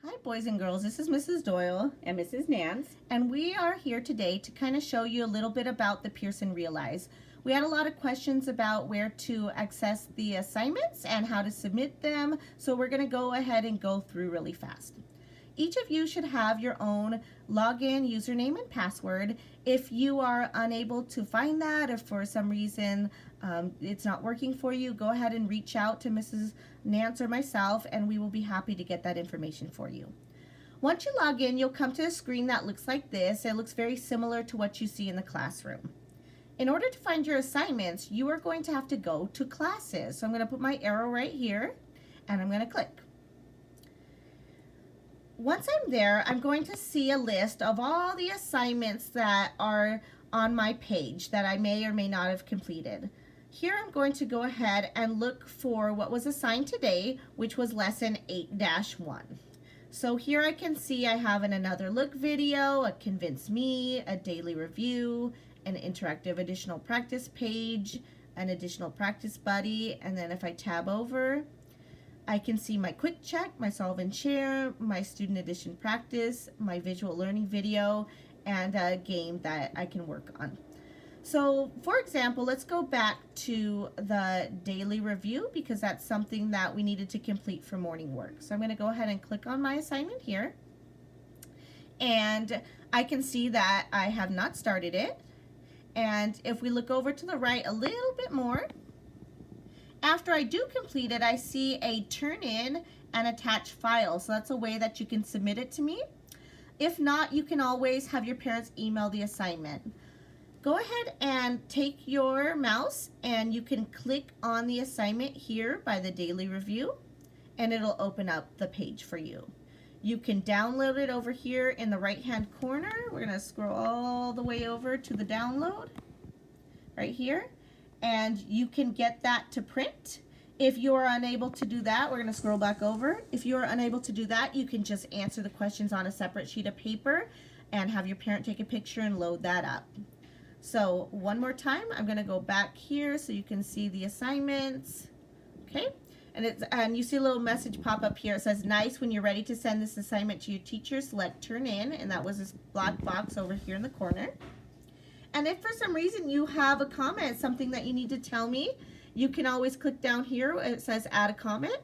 Hi boys and girls, this is Mrs. Doyle and Mrs. Nance. and we are here today to kind of show you a little bit about the Pearson Realize. We had a lot of questions about where to access the assignments and how to submit them, so we're going to go ahead and go through really fast. Each of you should have your own login, username, and password. If you are unable to find that, or for some reason it's not working for you, go ahead and reach out to Mrs. Nance or myself, and we will be happy to get that information for you. Once you log in, you'll come to a screen that looks like this. It looks very similar to what you see in the classroom. In order to find your assignments, you are going to have to go to classes. So I'm going to put my arrow right here, and I'm going to click. Once I'm there, I'm going to see a list of all the assignments that are on my page that I may or may not have completed. Here I'm going to go ahead and look for what was assigned today, which was lesson 8-1. So here I can see I have an Another Look video, a Convince Me, a daily review, an interactive additional practice page, an additional practice buddy, and then if I tab over, I can see my quick check, my solve and share, my student edition practice, my visual learning video, and a game that I can work on. So for example, let's go back to the daily review because that's something that we needed to complete for morning work. So I'm going to go ahead and click on my assignment here. And I can see that I have not started it. And if we look over to the right a little bit more, after I do complete it, I see a turn in and attach file. So that's a way that you can submit it to me. If not, you can always have your parents email the assignment. Go ahead and take your mouse and you can click on the assignment here by the daily review and it'll open up the page for you. You can download it over here in the right hand corner. We're going to scroll all the way over to the download right here. And you can get that to print. If you are unable to do that, we're going to scroll back over. If you are unable to do that, you can just answer the questions on a separate sheet of paper and have your parent take a picture and load that up. So one more time, I'm going to go back here so you can see the assignments. Okay, and you see a little message pop up here. It says, nice, when you're ready to send this assignment to your teacher, select turn in, and that was this black box over here in the corner. And if for some reason you have a comment, something that you need to tell me, you can always click down here where it says add a comment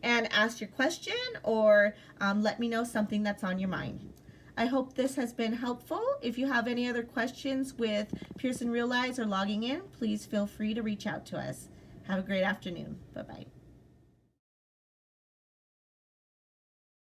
and ask your question or let me know something that's on your mind. I hope this has been helpful. If you have any other questions with Pearson Realize or logging in, please feel free to reach out to us. Have a great afternoon. Bye-bye.